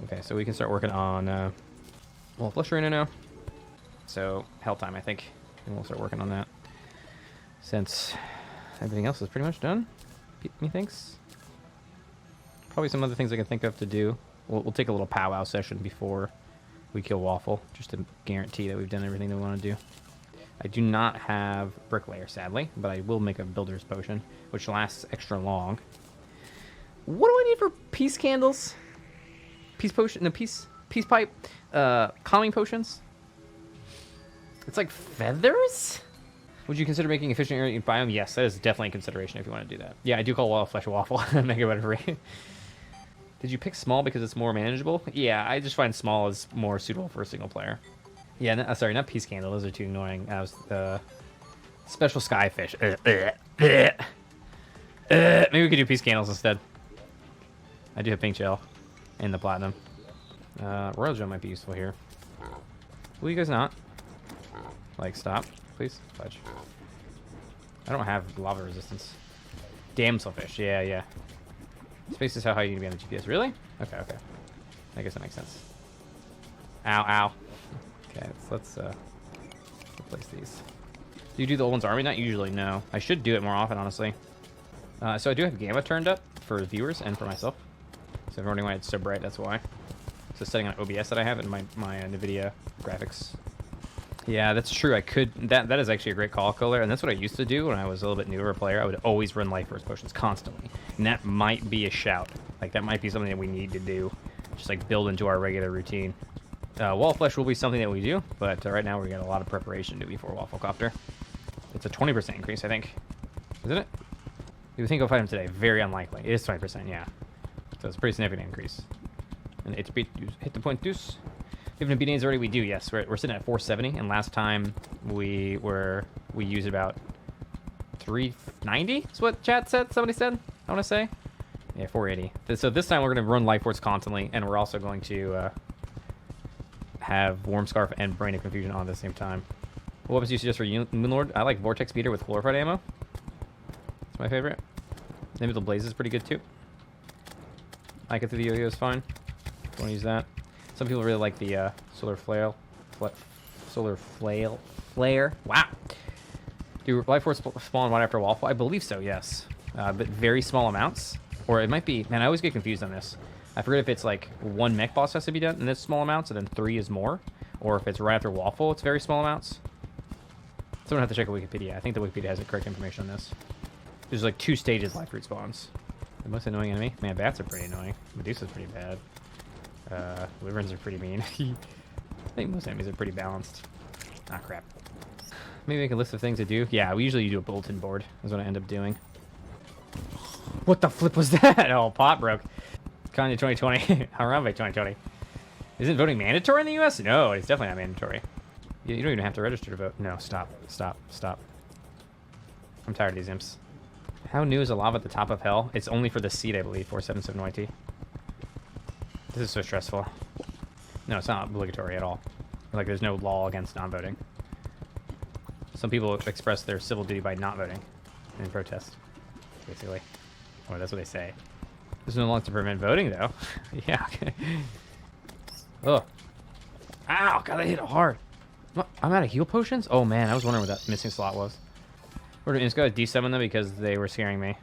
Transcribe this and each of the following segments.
Okay, so we can start working on well, Flush Arena now. So Hell Time, I think, and we'll start working on that since everything else is pretty much done. Methinks. Probably some other things I can think of to do. We'll take a little powwow session before we kill Waffle, just to guarantee that we've done everything that we want to do. I do not have Bricklayer, sadly, but I will make a Builder's Potion, which lasts extra long. What do I need for peace candles? Peace potion? No, peace pipe? Calming potions? It's like feathers? Would you consider making efficient area biome? Yes, that is definitely a consideration if you want to do that. Yeah, I do call Wild Flesh a waffle. Make it whatever. Did you pick small because it's more manageable? Yeah, I just find small is more suitable for a single player. Yeah, no, sorry, not Peace Candle. Those are too annoying. I was Special Skyfish. Maybe we could do Peace Candles instead. I do have Pink Shell and the Platinum. Royal Gem might be useful here. Will you guys not? Like, stop, please. Fudge. I don't have lava resistance. Damselfish. Yeah, yeah. Space is how high you need to be on the GPS. Really? Okay, okay. I guess that makes sense. Ow, ow. Okay, let's replace these. Do you do the old one's army? Not usually, no. I should do it more often, honestly. So I do have Gamma turned up for viewers and for myself. So if you're wondering why it's so bright, that's why. So setting on OBS that I have in my NVIDIA graphics. Yeah, that's true. I could. That is actually a great call color, and that's what I used to do when I was a little bit newer player. I would always run Life Force potions constantly, and that might be a shout. Like that might be something that we need to do, just like build into our regular routine. Wall Flesh will be something that we do, but right now we got a lot of preparation to do before Wafflecopter. It's a 20% increase, I think. Isn't it? You would think I'll fight him today. Very unlikely. It is 20%, yeah. So it's a pretty significant increase. And it's hit the point deuce. Even if beatings already, we do, yes. We're sitting at 470, and last time we used about 390 is what chat said, somebody said, I want to say. Yeah, 480. So this time we're going to run Life Force constantly, and we're also going to have Warm Scarf and Brain of Confusion on at the same time. What weapons do you suggest for Moonlord? I like Vortex Beater with Glorified Ammo. It's my favorite. Maybe Blaze is pretty good too. I get through the yo-yo is fine. Want to use that. Some people really like the Solar Flare. Wow. Do Life Force spawn right after Waffle? I believe so, yes. But very small amounts. Or it might be... Man, I always get confused on this. I forget if it's like one mech boss has to be done in this small amounts, and then 3 is more. Or if it's right after Waffle, it's very small amounts. Someone have to check Wikipedia. I think the Wikipedia has the correct information on this. There's like 2 stages Life Fruit spawns. The most annoying enemy? Man, bats are pretty annoying. Medusa's pretty bad. Wyverns are pretty mean. I think most enemies are pretty balanced. Ah, crap. Maybe make a list of things to do. Yeah, we usually do a bulletin board. Is what I end up doing. What the flip was that? Oh, pot broke. Kanye 2020. Harambe 2020. Isn't voting mandatory in the U.S.? No, it's definitely not mandatory. You don't even have to register to vote. No, stop. Stop. Stop. I'm tired of these imps. How new is a lava at the top of hell? It's only for the seed, I believe, 477YT. This is so stressful. No, it's not obligatory at all. Like, there's no law against non-voting. Some people express their civil duty by not voting in protest, basically. Or that's what they say. There's no law to prevent voting, though. Yeah, okay. Ugh. Ow! God, that hit hard. I'm out of heal potions? Oh, man, I was wondering what that missing slot was. We're just going to de-summon them because they were scaring me.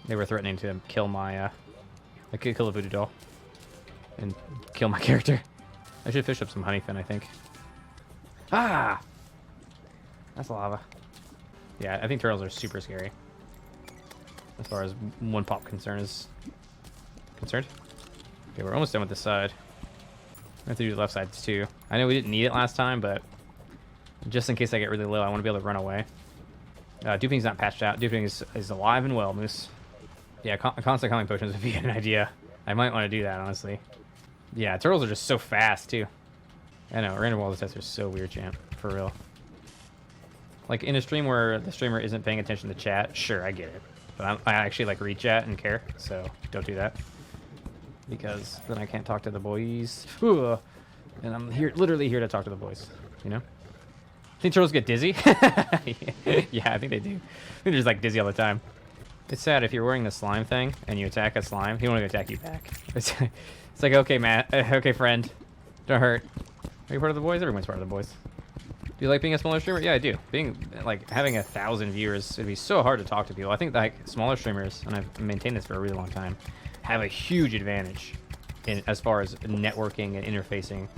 They were threatening to kill my, kill the voodoo doll. And kill my character. I should fish up some honeyfin, I think. Ah! That's lava. Yeah, I think turtles are super scary. As far as one pop concern is concerned. Okay, we're almost done with this side. We have to do the left sides too. I know we didn't need it last time, but just in case I get really low, I want to be able to run away. Duping's not patched out. Duping is alive and well, Moose. Yeah, constant calming potions would be an idea. I might want to do that, honestly. Yeah, turtles are just so fast, too. I know, random wall tests are so weird, champ. For real. Like, in a stream where the streamer isn't paying attention to chat, sure, I get it. But I actually, like, read chat and care, so don't do that. Because then I can't talk to the boys. Ooh, and I'm here, literally here to talk to the boys, you know? Think turtles get dizzy? Yeah, I think they do. I think they're just like dizzy all the time. It's sad if you're wearing the slime thing and you attack a slime, he won't even attack you back. It's like, okay, Matt. Okay, friend. Don't hurt. Are you part of the boys? Everyone's part of the boys. Do you like being a smaller streamer? Yeah, I do. Being, like, having 1,000 viewers, it'd be so hard to talk to people. I think, like, smaller streamers, and I've maintained this for a really long time, have a huge advantage in as far as networking and interfacing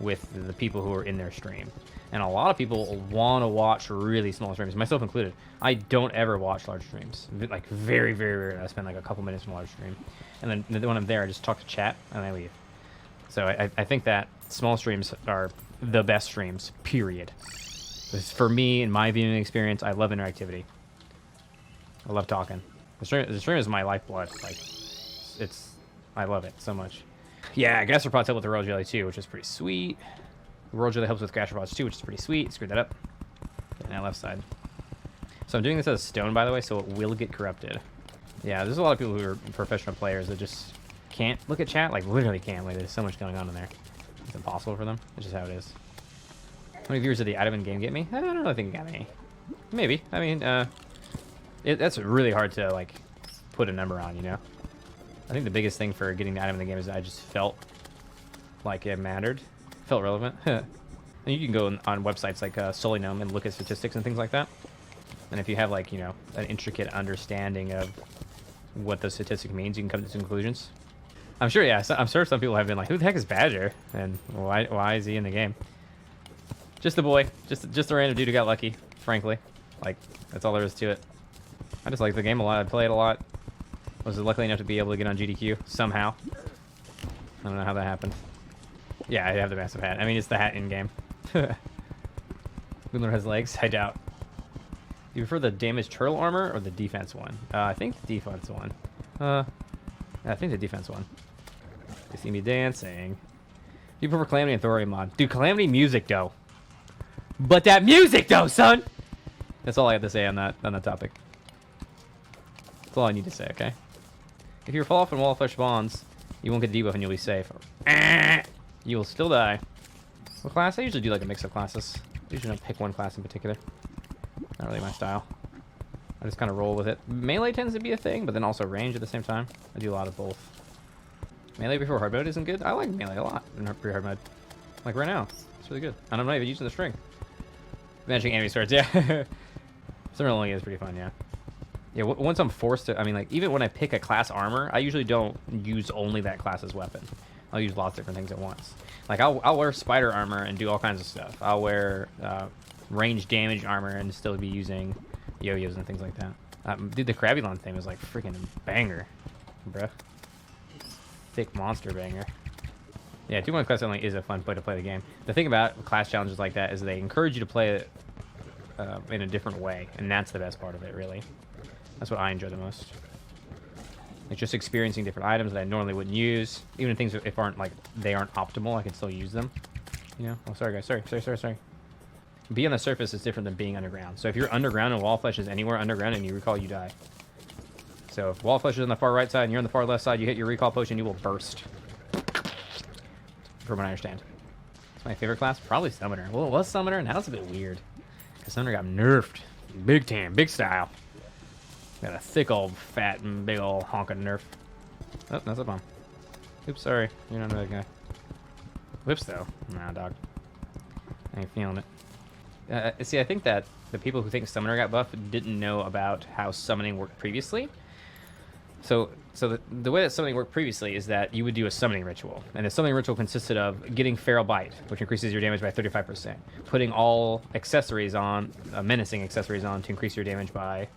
with the people who are in their stream. And a lot of people want to watch really small streams, myself included. I don't ever watch large streams. Like, very, very rare. I spend like a couple minutes in a large stream. And then when I'm there, I just talk to chat, and I leave. So I think that small streams are the best streams, period. For me, in my viewing experience, I love interactivity. I love talking. The stream is my lifeblood. Like, I love it so much. Yeah, gastropods help with the royal jelly too, which is pretty sweet. Royal jelly helps with gastropods too, which is pretty sweet. Screwed that up. And that left side. So I'm doing this as stone, by the way, so it will get corrupted. Yeah, there's a lot of people who are professional players that just can't look at chat. Like, literally can't. Like, there's so much going on in there. It's impossible for them. It's just how it is. How many viewers did the item in game get me? I don't really think it got any. Maybe. I mean, that's really hard to, like, put a number on, you know? I think the biggest thing for getting the item in the game is that I just felt like it mattered. Felt relevant. And you can go on websites like Solinome and look at statistics and things like that. And if you have, like, you know, an intricate understanding of what those statistics means, you can come to some conclusions. I'm sure, yeah, I'm sure some people have been like, who the heck is Badger? And why is he in the game? Just a boy. Just a random dude who got lucky, frankly. Like, that's all there is to it. I just like the game a lot. I play it a lot. Was lucky enough to be able to get on GDQ somehow. I don't know how that happened. Yeah, I have the massive hat. I mean, it's the hat in-game. Lunar has legs? I doubt. Do you prefer the damaged turtle armor or the defense one? I think the defense one. I think the defense one. You see me dancing. Do you prefer Calamity and Terraria mod? Dude, Calamity music, though. But that music, though, son! That's all I have to say on that topic. That's all I need to say, okay? If you fall off in Wall of Flesh spawns, you won't get the debuff and you'll be safe. You will still die. What class? I usually do like a mix of classes. I usually don't pick one class in particular. Not really my style. I just kind of roll with it. Melee tends to be a thing, but then also range at the same time. I do a lot of both. Melee before hard mode isn't good. I like melee a lot in pre-hard mode. Like right now. It's really good. And I'm not even using the string. Vanishing enemy swords, yeah. Summer rolling is pretty fun, yeah. Yeah, once I'm forced to, I mean, like, even when I pick a class armor, I usually don't use only that class's weapon. I'll use lots of different things at once. Like, I'll wear spider armor and do all kinds of stuff. I'll wear range damage armor and still be using yo-yos and things like that. Dude, the Crabulon thing was like freaking banger, bruh. Thick monster banger. Yeah, 2-1 class only is a fun way to play the game. The thing about class challenges like that is they encourage you to play it in a different way, and that's the best part of it, really. That's what I enjoy the most. Like just experiencing different items that I normally wouldn't use. Even things if aren't like they aren't optimal, I can still use them. You know? Oh, sorry guys. Sorry. Being on the surface is different than being underground. So if you're underground and Wall of Flesh is anywhere underground and you recall, you die. So if Wall of Flesh is on the far right side and you're on the far left side, you hit your recall potion, you will burst. From what I understand. It's my favorite class? Probably Summoner. Well, it was Summoner, and now it's a bit weird. Because Summoner got nerfed. Big time, big style. Got a thick old fat and big old honking nerf. Oh, that's a bomb. Oops, sorry. You're not another guy. Whips though. Nah, dog. I ain't feeling it. See, I think that the people who think Summoner got buffed didn't know about how summoning worked previously. So the way that summoning worked previously is that you would do a summoning ritual. And the summoning ritual consisted of getting Feral Bite, which increases your damage by 35%. Putting all accessories on, menacing accessories on to increase your damage by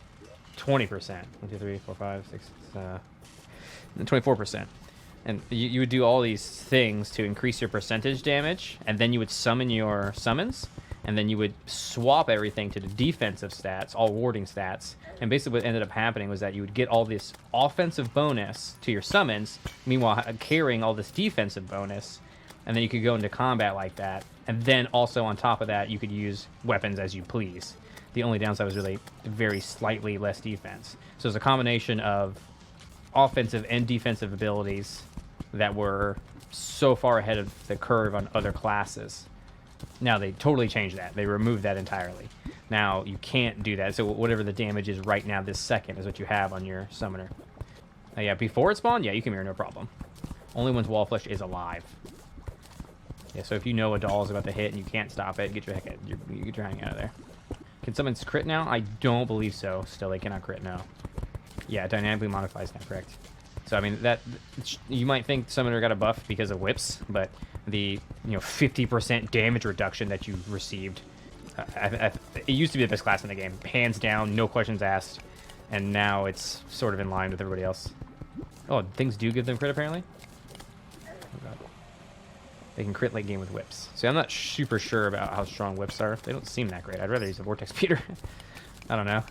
20%. 1, 2, 3, 4, 5, 6, 24%. And you would do all these things to increase your percentage damage, and then you would summon your summons, and then you would swap everything to the defensive stats, all warding stats. And basically what ended up happening was that you would get all this offensive bonus to your summons, meanwhile carrying all this defensive bonus, and then you could go into combat like that. And then also on top of that, you could use weapons as you please. The only downside was really very slightly less defense. So it's a combination of offensive and defensive abilities that were so far ahead of the curve on other classes Now they totally changed that. They removed that entirely. Now you can't do that. So whatever the damage is right now, this second, is what you have on your summoner. Yeah, before it spawned, yeah, you can mirror, no problem. Only once Wall Flesh is alive. Yeah, so if you know a doll is about to hit and you can't stop it, get your hang out of there. Can summons crit now? I don't believe so. Still, they cannot crit now. Yeah, it dynamically modifies now, correct. So, I mean, that you might think Summoner got a buff because of whips, but the 50% damage reduction that you received, it used to be the best class in the game. Hands down, no questions asked. And now it's sort of in line with everybody else. Oh, things do give them crit, apparently? They can crit late game with whips. See, I'm not super sure about how strong whips are. They don't seem that great. I'd rather use a Vortex Speeder. I don't know.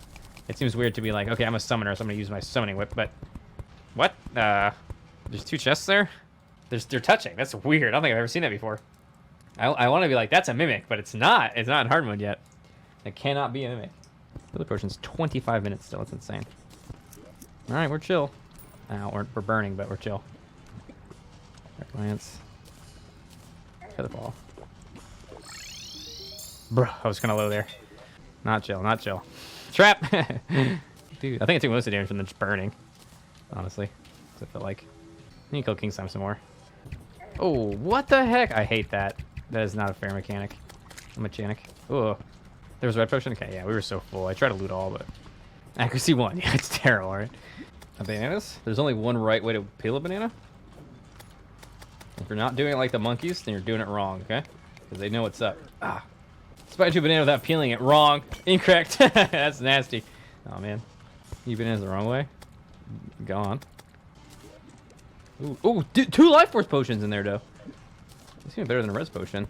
It seems weird to be like, okay, I'm a summoner, so I'm going to use my summoning whip, but... What? There's two chests there? They're touching. That's weird. I don't think I've ever seen that before. I want to be like, that's a mimic, but it's not. It's not in hard mode yet. It cannot be a mimic. Healer potion's 25 minutes still. It's insane. All right, we're chill. We're burning, but we're chill. Lance. Featherball. Bruh, I was kind of low there. Not chill, not chill. Trap! Dude, I think I took most of the damage from the burning. Honestly. That's what I feel like. I need to kill King Slime some more. Oh, what the heck? I hate that. That is not a fair mechanic. Mechanic. Oh. There was a red potion? Okay, yeah, we were so full. I tried to loot all, but... Accuracy 1. Yeah, it's terrible, right? Bananas? There's only one right way to peel a banana. If you're not doing it like the monkeys, then you're doing it wrong, okay? Because they know what's up. Ah. Spider two banana without peeling it. Wrong. Incorrect. That's nasty. Oh, man. You bananas the wrong way? Go on. Ooh, two life force potions in there, though. It's even better than a res potion.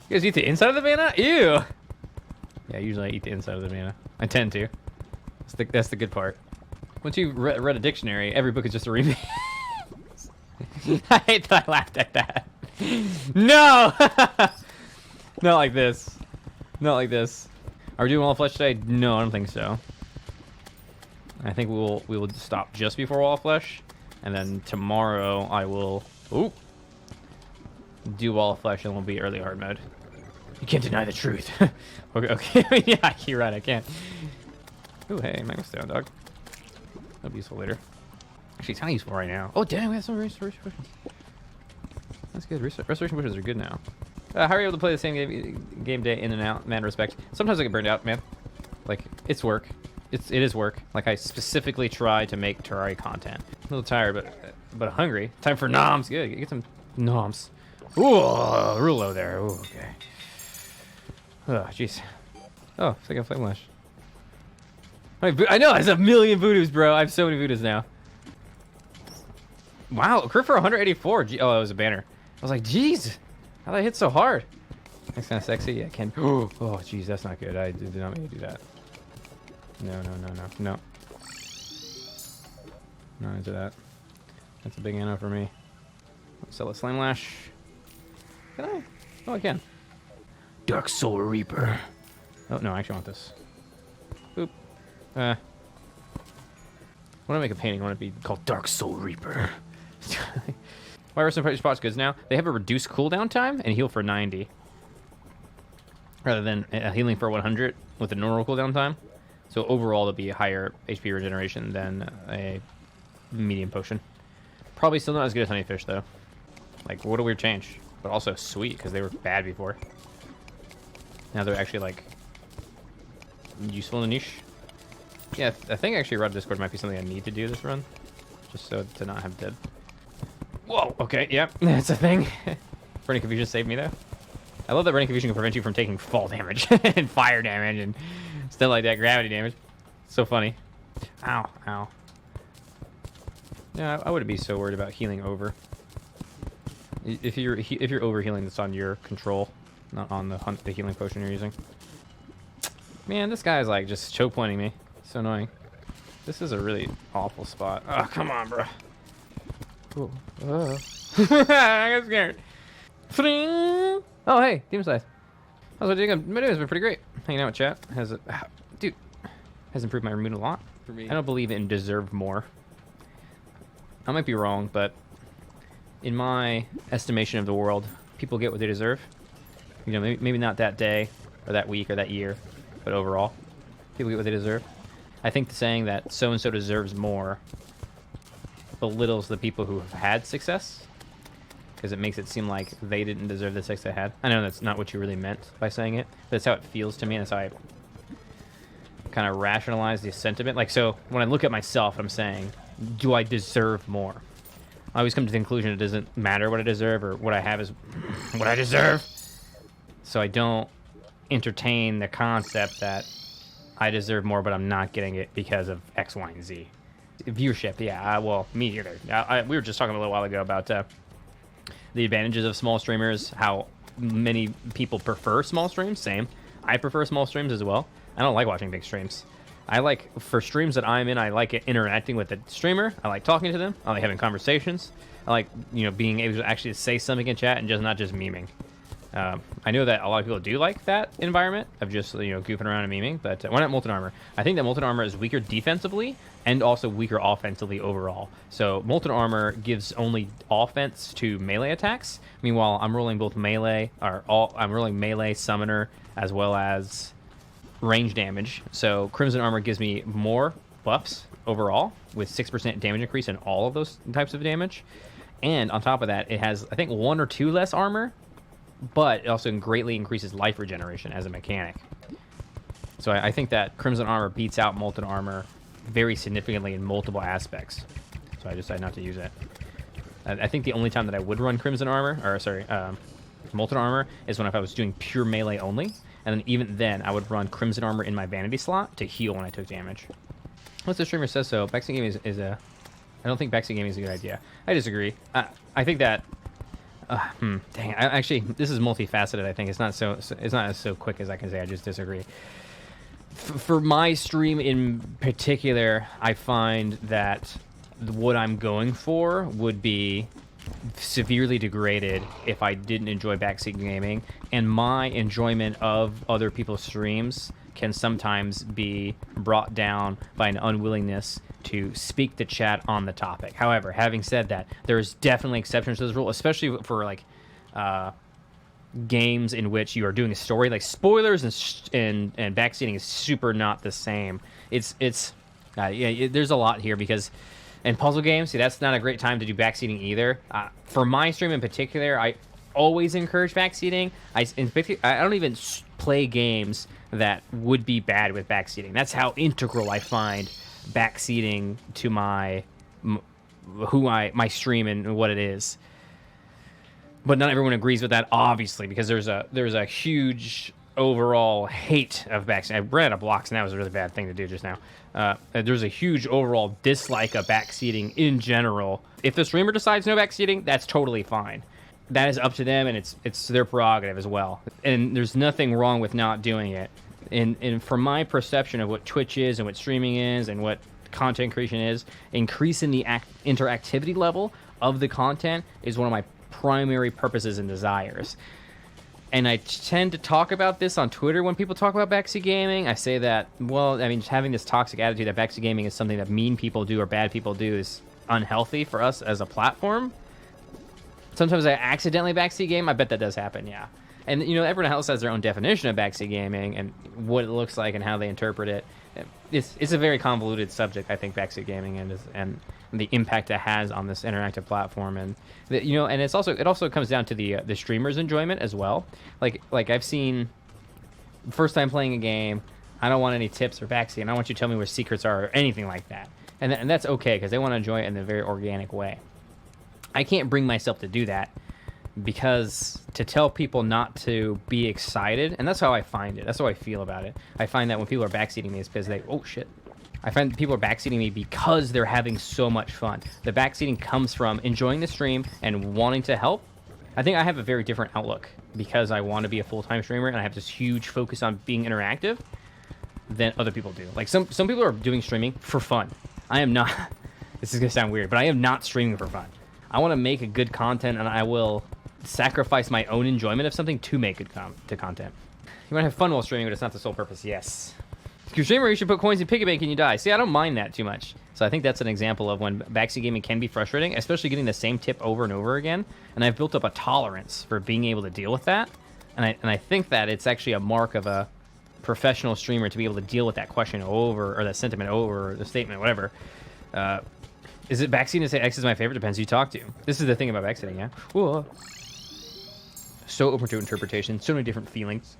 You guys eat the inside of the banana? Ew! Yeah, usually I eat the inside of the banana. I tend to. That's the good part. Once you've read a dictionary, every book is just a remake. I hate that I laughed at that. No! Not like this. Not like this. Are we doing Wall of Flesh today? No, I don't think so. I think we will stop just before Wall of Flesh, and then tomorrow I will do Wall of Flesh, and we'll be early hard mode. You can't deny the truth. Okay. Yeah, you're right. I can't. Ooh, hey, Magma Stone, dog. That'll be useful later. Actually, it's kind of useful right now. Oh, damn, we have some restoration potions. That's good. Restoration potions are good now. How are you able to play the same game day in and out? Man, respect. Sometimes I get burned out, man. Like, it's work. It is work. Like, I specifically try to make Terraria content. A little tired, but hungry. Time for noms. Good. Get some noms. Ooh, real low there. Ooh, okay. Oh, jeez. Oh, it's like a flame lash. I know, it's a million voodoos, bro. I have so many voodoos now. Wow, crit for 184. Oh, it was a banner. I was like, jeez, how did I hit so hard? That's kind of sexy. Yeah, Ken. Oh, jeez, that's not good. I did not mean to do that. No. Not into that. That's a big anno for me. Sell a Slime Lash. Can I? Oh, I can. Dark Soul Reaper. Oh, no, I actually want this. Boop. I want to make a painting. I want it to be called Dark Soul Reaper. Why are some spots goods now? They have a reduced cooldown time and heal for 90. Rather than healing for 100 with a normal cooldown time. So overall, it'll be a higher HP regeneration than a medium potion. Probably still not as good as Honeyfish, though. Like, what a weird change. But also sweet, because they were bad before. Now they're actually, like, useful in the niche. Yeah, I think actually Rod Discord might be something I need to do this run. Just so to not have dead. Whoa, okay, yep, that's a thing. Burning Confusion saved me, though. I love that Burning Confusion can prevent you from taking fall damage and fire damage and stuff like that, gravity damage. So funny. Ow, ow. Yeah, I wouldn't be so worried about healing over. If you're over healing, that's on your control, not on the healing potion you're using. Man, this guy's like just choke pointing me. So annoying. This is a really awful spot. Oh, come on, bro. Ooh. I got scared. Oh, hey, Demon Slice. How's it doing? My day has been pretty great. Hanging out with chat dude, has improved my mood a lot for me. I don't believe in deserve more. I might be wrong, but in my estimation of the world, people get what they deserve. You know, maybe not that day or that week or that year, but overall, people get what they deserve. I think the saying that so-and-so deserves more belittles the people who have had success, because it makes it seem like they didn't deserve the success they had. I know that's not what you really meant by saying it, but that's how it feels to me, and that's how I kind of rationalize the sentiment. Like, so when I look at myself, I'm saying, do I deserve more? I always come to the conclusion it doesn't matter what I deserve, or what I have is what I deserve. So I don't entertain the concept that I deserve more, but I'm not getting it because of X, Y, and Z. Viewership, yeah, well, me either. We were just talking a little while ago about the advantages of small streamers, how many people prefer small streams. Same. I prefer small streams as well. I don't like watching big streams. I like, for streams that I'm in, I like interacting with the streamer. I like talking to them. I like having conversations. I like, you know, being able to actually say something in chat and just not just memeing. I know that a lot of people do like that environment of just, you know, goofing around and memeing, but why not Molten Armor? I think that Molten Armor is weaker defensively and also weaker offensively overall. So Molten Armor gives only offense to melee attacks. Meanwhile, I'm rolling both melee, I'm rolling melee, summoner, as well as range damage. So Crimson Armor gives me more buffs overall with 6% damage increase in all of those types of damage. And on top of that, it has, I think, 1 or 2 less armor, but it also greatly increases life regeneration as a mechanic. So I think that Crimson Armor beats out Molten Armor very significantly in multiple aspects. So I decided not to use it. I think the only time that I would run Crimson Armor, or sorry, Molten Armor, is when if I was doing pure melee only. And then even then, I would run Crimson Armor in my vanity slot to heal when I took damage. Unless the streamer says so, backseat gaming is a... I don't think backseat gaming is a good idea. I disagree. I think that... dang, actually, this is multifaceted. I think it's not so quick as I can say. I just disagree. For my stream in particular, I find that what I'm going for would be severely degraded if I didn't enjoy backseat gaming, and my enjoyment of other people's streams can sometimes be brought down by an unwillingness to speak to chat on the topic. However, having said that, there's definitely exceptions to this rule, especially for like games in which you are doing a story. Like spoilers and backseating is super not the same. There's a lot here because in puzzle games, see, that's not a great time to do backseating either. For my stream in particular, I always encourage backseating. I don't even play games that would be bad with backseating. That's how integral I find backseating to my stream and what it is. But not everyone agrees with that, obviously, because there's a huge overall hate of backseating. I ran out of blocks, and that was a really bad thing to do just now. There's a huge overall dislike of backseating in general. If the streamer decides no backseating, that's totally fine. That is up to them, and it's their prerogative as well. And there's nothing wrong with not doing it. And from my perception of what Twitch is and what streaming is and what content creation is, increasing the interactivity level of the content is one of my primary purposes and desires. And I tend to talk about this on Twitter when people talk about backseat gaming. I say that, well, I mean, having this toxic attitude that backseat gaming is something that mean people do or bad people do is unhealthy for us as a platform. Sometimes I accidentally backseat game. I bet that does happen, yeah. And, you know, everyone else has their own definition of backseat gaming and what it looks like and how they interpret it. It's a very convoluted subject, I think, backseat gaming and the impact it has on this interactive platform. And, you know, and it also comes down to the streamer's enjoyment as well. Like I've seen, first time playing a game, I don't want any tips or backseat. I don't want you to tell me where secrets are or anything like that. And that's okay because they want to enjoy it in a very organic way. I can't bring myself to do that because to tell people not to be excited, and that's how I find it. That's how I feel about it. I find that when people are backseating me, it's because I find people are backseating me because they're having so much fun. The backseating comes from enjoying the stream and wanting to help. I think I have a very different outlook because I want to be a full-time streamer and I have this huge focus on being interactive than other people do. Like some people are doing streaming for fun. I am not. This is going to sound weird, but I am not streaming for fun. I want to make a good content, and I will sacrifice my own enjoyment of something to make good content. You want to have fun while streaming, but it's not the sole purpose. Yes. If you're a streamer, you should put coins in piggy bank and you die. See, I don't mind that too much. So I think that's an example of when backseat gaming can be frustrating, especially getting the same tip over and over again. And I've built up a tolerance for being able to deal with that. And I think that it's actually a mark of a professional streamer to be able to deal with that question over, or that sentiment over, or the statement, whatever. Is it backseating to say X is my favorite? Depends who you talk to. This is the thing about backseating, yeah? Whoa. So open to interpretation, so many different feelings.